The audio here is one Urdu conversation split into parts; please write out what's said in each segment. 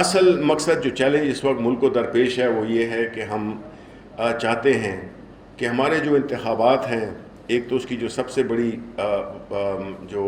اصل مقصد جو چیلنج اس وقت ملک کو درپیش ہے وہ یہ ہے کہ ہم چاہتے ہیں کہ ہمارے جو انتخابات ہیں، ایک تو اس کی جو سب سے بڑی جو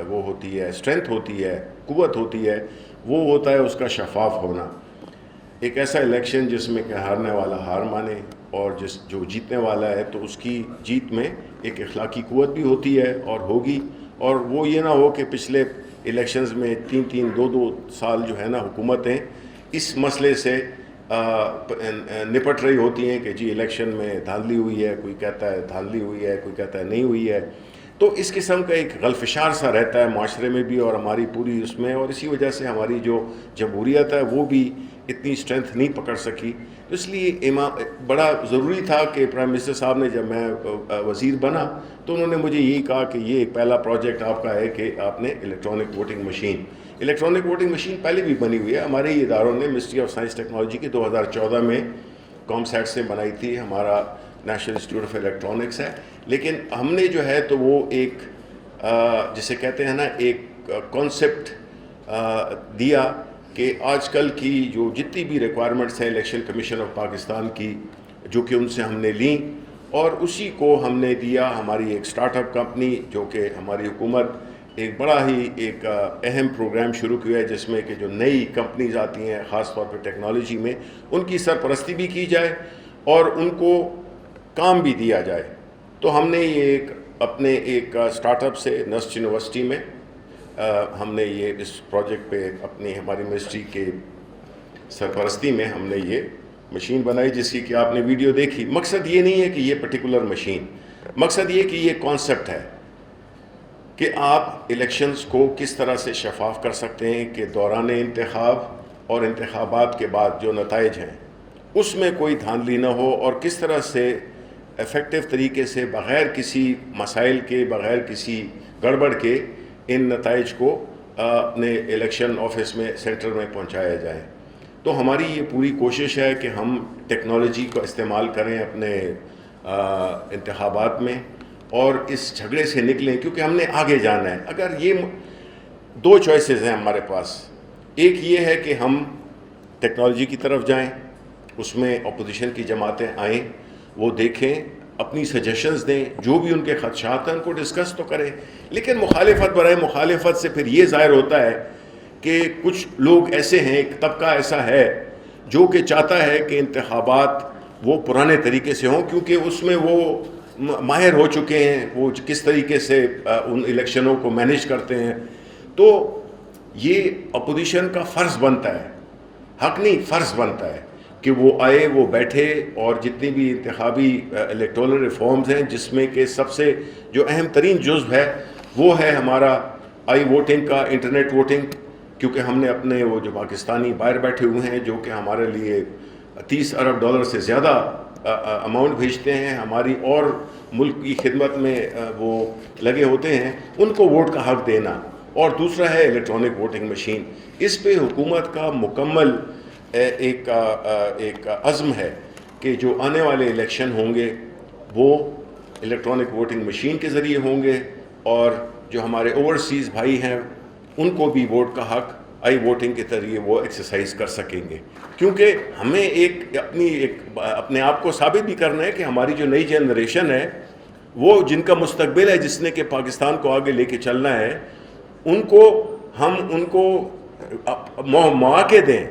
وہ ہوتی ہے، اسٹرینتھ ہوتی ہے، قوت ہوتی ہے، وہ ہوتا ہے اس کا شفاف ہونا۔ ایک ایسا الیکشن جس میں کہ ہارنے والا ہار مانے، اور جو جیتنے والا ہے تو اس کی جیت میں ایک اخلاقی قوت بھی ہوتی ہے اور ہوگی، اور وہ یہ نہ ہو کہ پچھلے الیکشنز میں 2 سال جو ہے نا حکومتیں اس مسئلے سے نپٹ رہی ہوتی ہیں کہ جی الیکشن میں دھاندلی ہوئی ہے، کوئی کہتا ہے دھاندلی ہوئی ہے، کوئی کہتا ہے نہیں ہوئی ہے۔ تو اس قسم کا ایک غلفشار سا رہتا ہے معاشرے میں بھی اور ہماری پوری اس میں، اور اسی وجہ سے ہماری جو جمہوریت ہے وہ بھی اتنی اسٹرینتھ نہیں پکڑ سکی۔ اس لیے بڑا ضروری تھا کہ پرائم منسٹر صاحب نے، جب میں وزیر بنا تو انہوں نے مجھے یہی کہا کہ یہ پہلا پروجیکٹ آپ کا ہے کہ آپ نے الیکٹرانک ووٹنگ مشین پہلے بھی بنی ہوئی ہے، ہمارے ہی اداروں نے منسٹری آف سائنس ٹیکنالوجی کی 2014 میں کامسیٹ سے بنائی تھی، ہمارا نیشنل انسٹیٹیوٹ آف الیکٹرانکس ہے، لیکن ہم نے جو ہے تو وہ ایک جسے کہتے ہیں نا ایک کانسیپٹ دیا کہ آج کل کی جو جتنی بھی ریکوائرمنٹس ہیں الیکشن کمیشن آف پاکستان کی، جو کہ ان سے ہم نے لیں، اور اسی کو ہم نے دیا ہماری ایک سٹارٹ اپ کمپنی، جو کہ ہماری حکومت ایک بڑا ہی ایک اہم پروگرام شروع کیا ہے، جس میں کہ جو نئی کمپنیز آتی ہیں خاص طور پہ ٹیکنالوجی میں، ان کی سرپرستی بھی کی جائے اور ان کو کام بھی دیا جائے۔ تو ہم نے یہ اپنے ایک سٹارٹ اپ سے نسٹ یونیورسٹی میں ہم نے یہ اس پروجیکٹ پہ ہماری منسٹری کے سرپرستی میں ہم نے یہ مشین بنائی، جس کی کہ آپ نے ویڈیو دیکھی۔ مقصد یہ نہیں ہے کہ یہ پرٹیکولر مشین، مقصد یہ کہ یہ کانسیپٹ ہے کہ آپ الیکشنز کو کس طرح سے شفاف کر سکتے ہیں کہ دوران انتخاب اور انتخابات کے بعد جو نتائج ہیں اس میں کوئی دھاندلی نہ ہو، اور کس طرح سے ایفیکٹو طریقے سے بغیر کسی مسائل کے، بغیر کسی گڑبڑ کے ان نتائج کو اپنے الیکشن آفس میں، سینٹر میں پہنچایا جائے۔ تو ہماری یہ پوری کوشش ہے کہ ہم ٹیکنالوجی کا استعمال کریں اپنے انتخابات میں اور اس جھگڑے سے نکلیں، کیونکہ ہم نے آگے جانا ہے۔ اگر یہ 2 چوائسز ہیں ہمارے پاس، ایک یہ ہے کہ ہم ٹیکنالوجی کی طرف جائیں، اس میں اپوزیشن کی جماعتیں آئیں، وہ دیکھیں، اپنی سجیشنز دیں، جو بھی ان کے خدشات ہیں ان کو ڈسکس تو کریں، لیکن مخالفت برائے مخالفت سے پھر یہ ظاہر ہوتا ہے کہ کچھ لوگ ایسے ہیں، ایک طبقہ ایسا ہے جو کہ چاہتا ہے کہ انتخابات وہ پرانے طریقے سے ہوں، کیونکہ اس میں وہ ماہر ہو چکے ہیں، وہ کس طریقے سے ان الیکشنوں کو مینیج کرتے ہیں۔ تو یہ اپوزیشن کا فرض بنتا ہے، حق نہیں، فرض بنتا ہے کہ وہ آئے، وہ بیٹھے، اور جتنی بھی انتخابی الیکٹورل ریفارمز ہیں، جس میں کہ سب سے جو اہم ترین جزو ہے وہ ہے ہمارا آئی ووٹنگ کا، انٹرنیٹ ووٹنگ، کیونکہ ہم نے اپنے وہ جو پاکستانی باہر بیٹھے ہوئے ہیں، جو کہ ہمارے لیے $30 ارب سے زیادہ اماؤنٹ بھیجتے ہیں، ہماری اور ملک کی خدمت میں وہ لگے ہوتے ہیں، ان کو ووٹ کا حق دینا۔ اور دوسرا ہے الیکٹرانک ووٹنگ مشین۔ اس پہ حکومت کا مکمل ایک عزم ہے کہ جو آنے والے الیکشن ہوں گے وہ الیکٹرانک ووٹنگ مشین کے ذریعے ہوں گے، اور جو ہمارے اوورسیز بھائی ہیں ان کو بھی ووٹ کا حق آئی ووٹنگ کے ذریعے وہ ایکسرسائز کر سکیں گے، کیونکہ ہمیں اپنے آپ کو ثابت بھی کرنا ہے کہ ہماری جو نئی جنریشن ہے، وہ جن کا مستقبل ہے، جس نے کہ پاکستان کو آگے لے کے چلنا ہے، ان کو مواقع دیں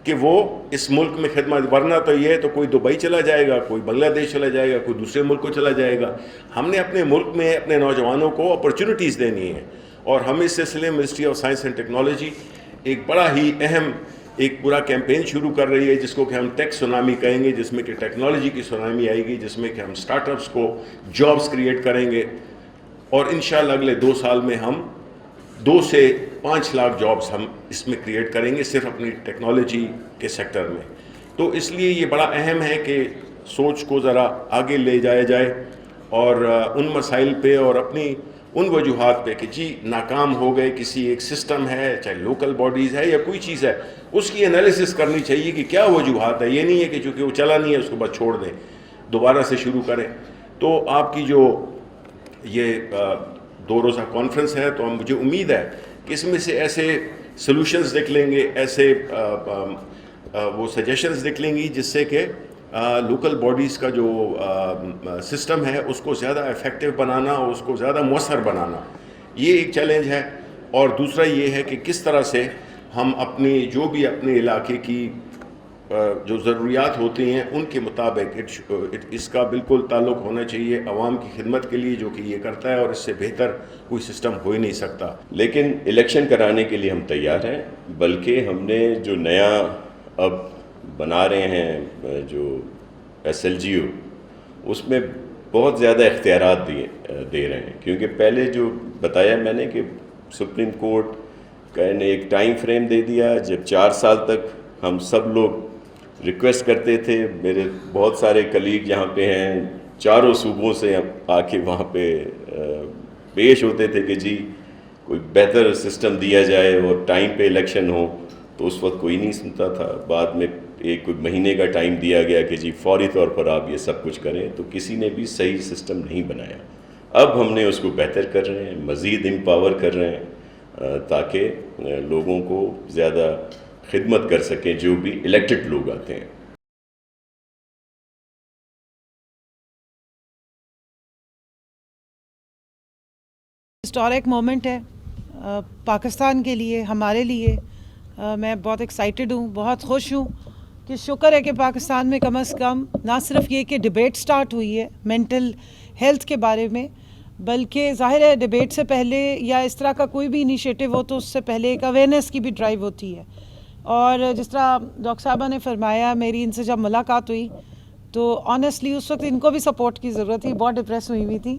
کہ وہ اس ملک میں خدمت، ورنہ تو یہ تو کوئی دبئی چلا جائے گا، کوئی بنگلہ دیش چلا جائے گا، کوئی دوسرے ملک کو چلا جائے گا۔ ہم نے اپنے ملک میں اپنے نوجوانوں کو اپرچونٹیز دینی ہیں، اور ہم اس سلسلے میں ministry of science and technology ایک بڑا ہی اہم ایک پورا کیمپین شروع کر رہی ہے، جس کو کہ ہم ٹیک سونامی کہیں گے، جس میں کہ ٹیکنالوجی کی سونامی آئے گی، جس میں کہ ہم سٹارٹ اپس کو جابز کریٹ کریں گے، اور انشاءاللہ اگلے 2 سال میں ہم 2 سے 5 لاکھ جابز ہم اس میں کریٹ کریں گے، صرف اپنی ٹیکنالوجی کے سیکٹر میں۔ تو اس لیے یہ بڑا اہم ہے کہ سوچ کو ذرا آگے لے جایا جائے، اور ان مسائل پہ اور اپنی ان وجوہات پہ کہ جی ناکام ہو گئے کسی ایک سسٹم ہے، چاہے لوکل باڈیز ہے یا کوئی چیز ہے، اس کی انالیسس کرنی چاہیے کہ کیا وجوہات ہے۔ یہ نہیں ہے کہ چونکہ وہ چلا نہیں ہے اس کو بس چھوڑ دیں، دوبارہ سے شروع کریں۔ تو آپ کی جو یہ 2 روزہ کانفرنس ہے، تو مجھے امید ہے کہ اس میں سے ایسے سلوشنز دیکھ لیں گے، ایسے وہ سجیشنز دیکھ لیں گی جس سے کہ لوکل باڈیز کا جو سسٹم ہے اس کو زیادہ افیکٹو بنانا اور اس کو زیادہ مؤثر بنانا، یہ ایک چیلنج ہے. اور دوسرا یہ ہے کہ کس طرح سے ہم اپنی جو بھی اپنے علاقے کی جو ضروریات ہوتی ہیں ان کے مطابق اس کا بالکل تعلق ہونا چاہیے عوام کی خدمت کے لیے، جو کہ یہ کرتا ہے، اور اس سے بہتر کوئی سسٹم ہو ہی نہیں سکتا. لیکن الیکشن کرانے کے لیے ہم تیار ہیں، بلکہ ہم نے جو نیا اب بنا رہے ہیں جو SLGO، اس میں بہت زیادہ اختیارات دے رہے ہیں، کیونکہ پہلے جو بتایا میں نے کہ سپریم کورٹ کا نے ایک ٹائم فریم دے دیا جب 4 سال تک ہم سب لوگ ریکویسٹ کرتے تھے. میرے بہت سارے کلیگ یہاں پہ ہیں، چاروں صوبوں سے آ کے وہاں پہ پیش ہوتے تھے کہ جی کوئی بہتر سسٹم دیا جائے اور ٹائم پہ الیکشن ہو. تو اس وقت کوئی نہیں سنتا تھا. بعد میں کوئی مہینے کا ٹائم دیا گیا کہ جی فوری طور پر آپ یہ سب کچھ کریں، تو کسی نے بھی صحیح سسٹم نہیں بنایا. اب ہم نے اس کو بہتر کر رہے ہیں، مزید امپاور کر رہے ہیں تاکہ لوگوں کو زیادہ خدمت کر سکیں جو بھی الیکٹڈ لوگ آتے ہیں. ہسٹورک مومنٹ ہے پاکستان کے لیے، ہمارے لیے. میں بہت ایکسائٹڈ ہوں، بہت خوش ہوں کہ شکر ہے کہ پاکستان میں کم از کم نہ صرف یہ کہ ڈیبیٹ سٹارٹ ہوئی ہے مینٹل ہیلتھ کے بارے میں، بلکہ ظاہر ہے ڈیبیٹ سے پہلے یا اس طرح کا کوئی بھی انیشیٹو ہو تو اس سے پہلے ایک اویئرنیس کی بھی ڈرائیو ہوتی ہے. اور جس طرح ڈاکٹر صاحبہ نے فرمایا، میری ان سے جب ملاقات ہوئی تو آنیسٹلی اس وقت ان کو بھی سپورٹ کی ضرورت تھی، بہت ڈپریس ہوئی ہوئی تھی،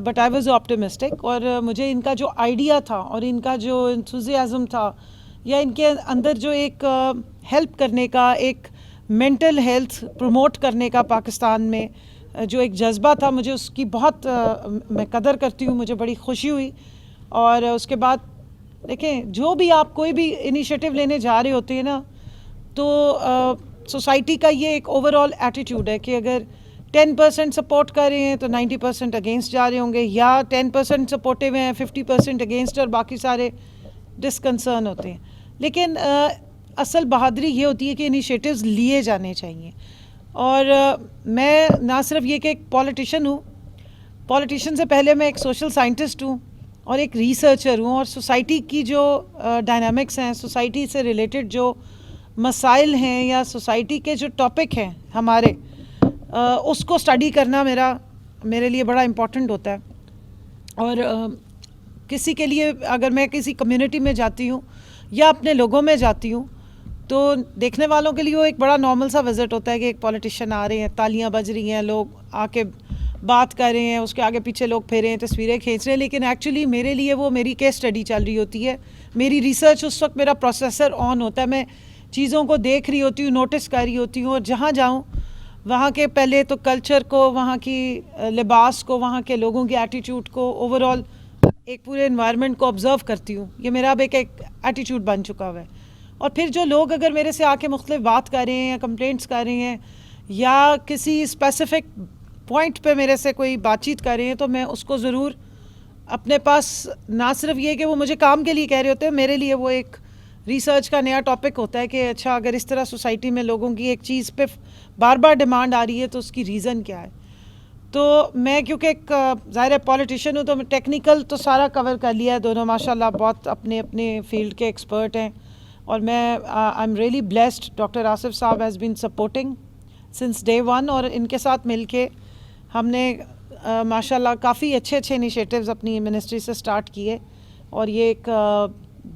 بٹ آئی واز آپٹیمسٹک. اور مجھے ان کا جو آئیڈیا تھا اور ان کا جو انتھوزیازم تھا، یا ان کے اندر جو ایک ہیلپ کرنے کا، ایک مینٹل ہیلتھ پروموٹ کرنے کا پاکستان میں جو ایک جذبہ تھا، مجھے اس کی بہت میں قدر کرتی ہوں. مجھے بڑی خوشی ہوئی. اور اس کے بعد دیکھیں، جو بھی آپ کوئی بھی انیشیٹو لینے جا رہے ہوتے ہیں نا، تو سوسائٹی کا یہ ایک اوور آل ایٹیٹیوڈ ہے کہ اگر 10% سپورٹ کر رہے ہیں تو 90% اگینسٹ جا رہے ہوں گے، یا 10% سپورٹیو ہیں 50% اگینسٹ، اور باقی سارے ڈسکنسرن ہوتے ہیں. لیکن اصل بہادری یہ ہوتی ہے کہ انیشیٹوز لیے جانے چاہیے. اور میں نہ صرف یہ کہ ایک پولیٹیشین ہوں، پولیٹیشین سے پہلے میں ایک سوشل سائنٹسٹ ہوں اور ایک ریسرچر ہوں. اور سوسائٹی کی جو ڈائنامکس ہیں، سوسائٹی سے ریلیٹڈ جو مسائل ہیں یا سوسائٹی کے جو ٹاپک ہیں ہمارے، اس کو اسٹڈی کرنا میرے لیے بڑا امپورٹنٹ ہوتا ہے. اور کسی کے لیے اگر میں کسی کمیونٹی میں جاتی ہوں یا اپنے لوگوں میں جاتی ہوں تو دیکھنے والوں کے لیے وہ ایک بڑا نارمل سا وزٹ ہوتا ہے کہ ایک پولیٹیشین آ رہے ہیں، تالیاں بج رہی ہیں، لوگ آ کے بات کر رہے ہیں، اس کے آگے پیچھے لوگ پھیرے ہیں، تصویریں کھینچ رہے ہیں. لیکن ایکچولی میرے لیے وہ میری کیس اسٹڈی چل رہی ہوتی ہے، میری ریسرچ اس وقت، میرا پروسیسر آن ہوتا ہے، میں چیزوں کو دیکھ رہی ہوتی ہوں، نوٹس کر رہی ہوتی ہوں. اور جہاں جاؤں وہاں کے پہلے تو کلچر کو، وہاں کی لباس کو، وہاں کے لوگوں کے ایٹیٹیوڈ کو، اوور آل ایک پورے انوائرمنٹ کو آبزرو کرتی ہوں. یہ میرا اب ایک ایٹیٹیوڈ بن چکا ہوا ہے. اور پھر جو لوگ اگر میرے سے آ کے مختلف بات کر رہے ہیں یا کمپلینٹس کر رہے ہیں یا کسی اسپیسیفک پوائنٹ پہ میرے سے کوئی بات چیت کر رہے ہیں، تو میں اس کو ضرور اپنے پاس، نہ صرف یہ کہ وہ مجھے کام کے لیے کہہ رہے ہوتے ہیں، میرے لیے وہ ایک ریسرچ کا نیا ٹاپک ہوتا ہے کہ اچھا اگر اس طرح سوسائٹی میں لوگوں کی ایک چیز پہ بار بار ڈیمانڈ آ رہی ہے تو اس کی ریزن کیا ہے. تو میں کیونکہ ایک ظاہر پولیٹیشین ہوں تو میں ٹیکنیکل تو سارا کور کر لیا ہے. دونوں ماشاء اللہ بہت اپنے اپنے فیلڈ کے ایکسپرٹ ہیں. اور میں I am really blessed, doctor Asif Sahab has been supporting since day one. اور ان کے ساتھ مل کے ہم نے ماشاء اللہ کافی اچھے انیشیٹوز اپنی منسٹری سے سٹارٹ کیے. اور یہ ایک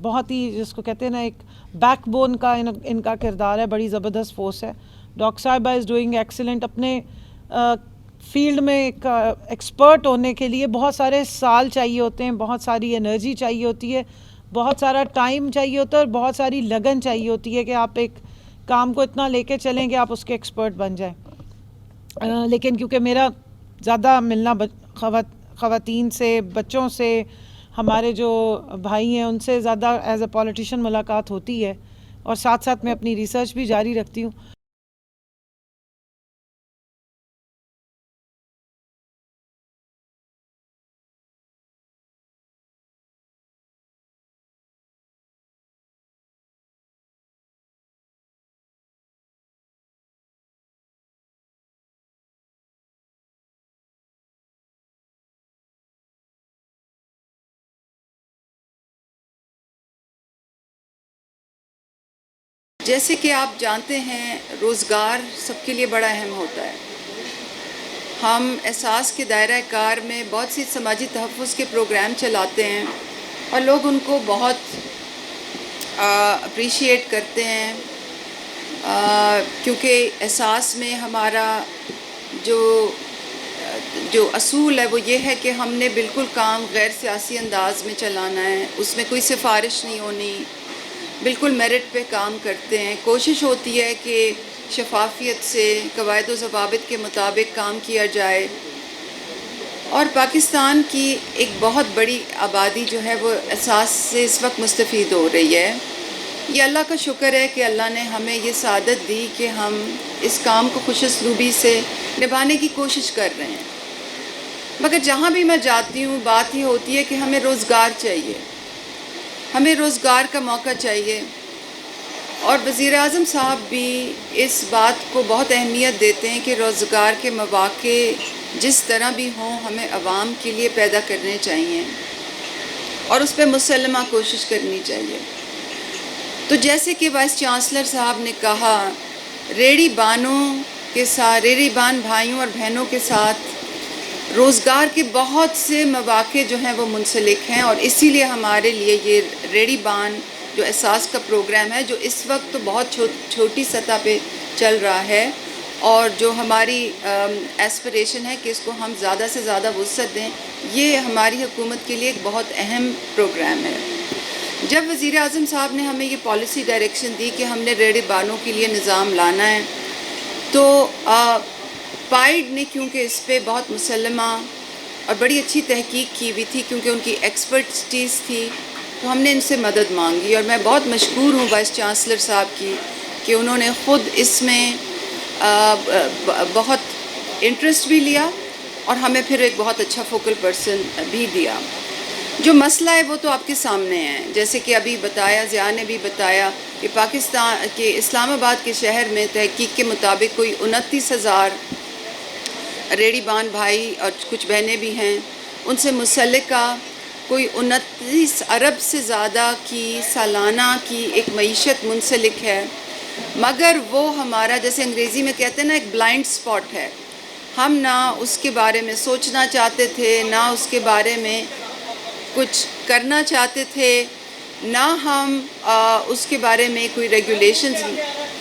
بہت ہی، جس کو کہتے ہیں نا، ایک بیک بون کا ان کا کردار ہے، بڑی زبردست فورس ہے. ڈاکٹر صاحبہ از ڈوئنگ ایکسیلنٹ. اپنے فیلڈ میں ایک ایکسپرٹ ہونے کے لیے بہت سارے سال چاہیے ہوتے ہیں، بہت ساری انرجی چاہیے ہوتی ہے، بہت سارا ٹائم چاہیے ہوتا ہے، اور بہت ساری لگن چاہیے ہوتی ہے کہ آپ ایک کام کو اتنا لے کے چلیں کہ آپ اس کے ایکسپرٹ بن جائیں. لیکن کیونکہ میرا زیادہ ملنا خواتین سے، بچوں سے، ہمارے جو بھائی ہیں ان سے زیادہ ایز اے پولیٹیشین ملاقات ہوتی ہے، اور ساتھ ساتھ میں اپنی ریسرچ بھی جاری رکھتی ہوں. جیسے کہ آپ جانتے ہیں روزگار سب کے لیے بڑا اہم ہوتا ہے. ہم احساس کے دائرہ کار میں بہت سی سماجی تحفظ کے پروگرام چلاتے ہیں اور لوگ ان کو بہت اپریشیٹ کرتے ہیں کیونکہ احساس میں ہمارا جو اصول ہے وہ یہ ہے کہ ہم نے بالکل کام غیر سیاسی انداز میں چلانا ہے. اس میں کوئی سفارش نہیں ہونی, بالکل میرٹ پہ کام کرتے ہیں. کوشش ہوتی ہے کہ شفافیت سے قواعد و ضوابط کے مطابق کام کیا جائے. اور پاکستان کی ایک بہت بڑی آبادی جو ہے وہ احساس سے اس وقت مستفید ہو رہی ہے. یہ اللہ کا شکر ہے کہ اللہ نے ہمیں یہ سعادت دی کہ ہم اس کام کو خوش اسلوبی سے نبھانے کی کوشش کر رہے ہیں. مگر جہاں بھی میں جاتی ہوں بات یہ ہوتی ہے کہ ہمیں روزگار چاہیے, ہمیں روزگار کا موقع چاہیے. اور وزیر اعظم صاحب بھی اس بات کو بہت اہمیت دیتے ہیں کہ روزگار کے مواقع جس طرح بھی ہوں ہمیں عوام کے لیے پیدا کرنے چاہیے اور اس پہ مسلمہ کوشش کرنی چاہیے. تو جیسے کہ وائس چانسلر صاحب نے کہا, ریڑھی بان بھائیوں اور بہنوں کے ساتھ روزگار کے بہت سے مواقع جو ہیں وہ منسلک ہیں. اور اسی لیے ہمارے لیے یہ ریڑھی بان جو احساس کا پروگرام ہے, جو اس وقت تو بہت چھوٹی سطح پہ چل رہا ہے اور جو ہماری ایسپریشن ہے کہ اس کو ہم زیادہ سے زیادہ وسعت دیں, یہ ہماری حکومت کے لیے ایک بہت اہم پروگرام ہے. جب وزیر اعظم صاحب نے ہمیں یہ پالیسی ڈائریکشن دی کہ ہم نے ریڑھی بانوں کے لیے نظام لانا ہے, تو پائیڈ نے کیونکہ اس پہ بہت مسلمہ اور بڑی اچھی تحقیق کی ہوئی تھی کیونکہ ان کی ایکسپرٹیز تھی, تو ہم نے ان سے مدد مانگی. اور میں بہت مشکور ہوں وائس چانسلر صاحب کی کہ انہوں نے خود اس میں بہت انٹرسٹ بھی لیا اور ہمیں پھر ایک بہت اچھا فوکل پرسن بھی دیا. جو مسئلہ ہے وہ تو آپ کے سامنے ہے, جیسے کہ ابھی بتایا, ضیاء نے بھی بتایا کہ پاکستان کے اسلام آباد کے شہر میں تحقیق کے مطابق کوئی 29,000 ریڑھی بان بھائی اور کچھ بہنیں بھی ہیں, ان سے مسلکہ کوئی 29 ارب سے زیادہ کی سالانہ کی ایک معیشت منسلک ہے. مگر وہ ہمارا, جیسے انگریزی میں کہتے ہیں نا, ایک بلائنڈ سپاٹ ہے. ہم نہ اس کے بارے میں سوچنا چاہتے تھے, نہ اس کے بارے میں کچھ کرنا چاہتے تھے, نہ ہم اس کے بارے میں کوئی ریگولیشنز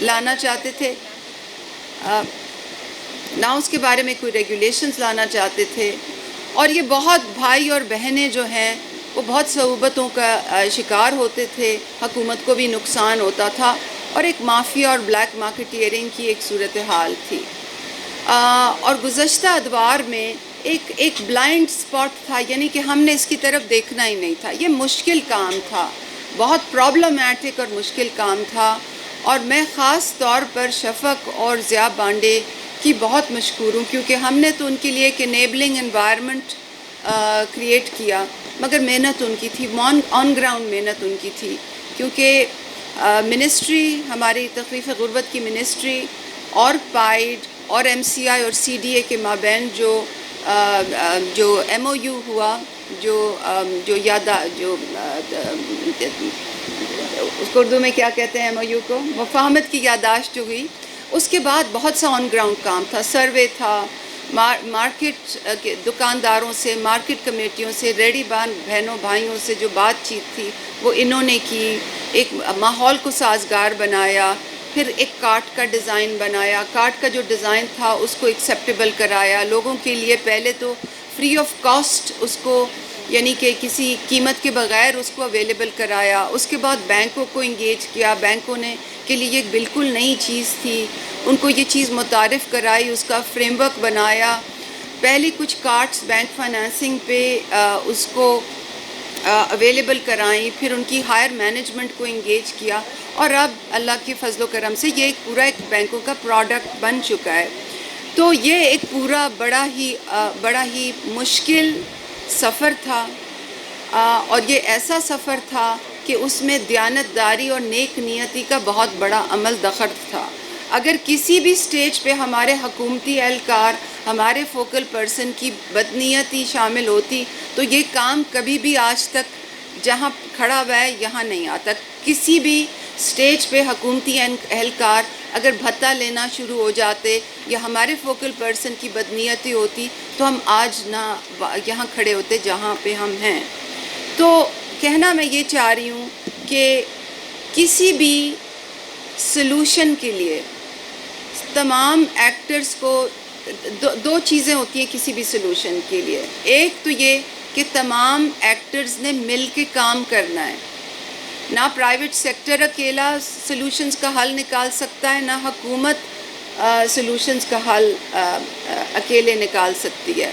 لانا چاہتے تھے, اور یہ بہت بھائی اور بہنیں جو ہیں وہ بہت صعوبتوں کا شکار ہوتے تھے, حکومت کو بھی نقصان ہوتا تھا اور ایک مافیا اور بلیک مارکیٹیئرنگ کی ایک صورتحال تھی. اور گزشتہ ادوار میں ایک بلائنڈ سپاٹ تھا, یعنی کہ ہم نے اس کی طرف دیکھنا ہی نہیں تھا. یہ مشکل کام تھا, بہت پرابلمیٹک اور مشکل کام تھا, اور میں خاص طور پر شفق اور ضیاء بانڈے کی بہت مشکور ہوں کیونکہ ہم نے تو ان کے لیے ایک انیبلنگ انوائرمنٹ کریٹ کیا, مگر محنت ان کی تھی, آن گراؤنڈ محنت ان کی تھی. کیونکہ منسٹری, ہماری تخفیف غربت کی منسٹری اور پائیڈ اور MCI اور CDA کے مابین جو MOU ہوا, جو اس کو اردو میں کیا کہتے ہیں MOU کو, مفاہمت کی یادداشت جو ہوئی, اس کے بعد بہت سا آن گراؤنڈ کام تھا. سروے تھا, مارکیٹ کے دکانداروں سے, مارکیٹ کمیٹیوں سے, ریڑھی بان بہنوں بھائیوں سے جو بات چیت تھی وہ انہوں نے کی, ایک ماحول کو سازگار بنایا, پھر ایک کارٹ کا ڈیزائن بنایا, کارٹ کا جو ڈیزائن تھا اس کو ایکسیپٹیبل کرایا لوگوں کے لیے, پہلے تو فری آف کاسٹ اس کو, یعنی کہ کسی قیمت کے بغیر اس کو اویلیبل کرایا. اس کے بعد بینکوں کو انگیج کیا, بینکوں نے کے لیے ایک بالکل نئی چیز تھی, ان کو یہ چیز متعارف کرائی, اس کا فریم ورک بنایا. پہلے کچھ کارڈز بینک فائنانسنگ پہ اس کو اویلیبل کرائیں, پھر ان کی ہائر مینجمنٹ کو انگیج کیا, اور اب اللہ کے فضل و کرم سے یہ ایک بینکوں کا پروڈکٹ بن چکا ہے. تو یہ ایک پورا بڑا ہی مشکل سفر تھا, اور یہ ایسا سفر تھا کہ اس میں دیانتداری اور نیک نیتی کا بہت بڑا عمل دخل تھا. اگر کسی بھی سٹیج پہ ہمارے حکومتی اہلکار, ہمارے فوکل پرسن کی بدنیتی شامل ہوتی تو یہ کام کبھی بھی آج تک جہاں کھڑا ہوا ہے یہاں نہیں آتا. کسی بھی اسٹیج پہ حکومتی اہلکار اگر بھتہ لینا شروع ہو جاتے یا ہمارے فوکل پرسن کی بدنیتی ہوتی تو ہم آج نہ یہاں کھڑے ہوتے جہاں پہ ہم ہیں. تو کہنا میں یہ چاہ رہی ہوں کہ کسی بھی سلوشن کے لیے تمام ایکٹرز کو دو چیزیں ہوتی ہیں کسی بھی سلوشن کے لیے. ایک تو یہ کہ تمام ایکٹرز نے مل کے کام کرنا ہے. نہ پرائیویٹ سیکٹر اکیلا سلوشنز کا حل نکال سکتا ہے، نہ حکومت سلوشنز کا حل اکیلے نکال سکتی ہے.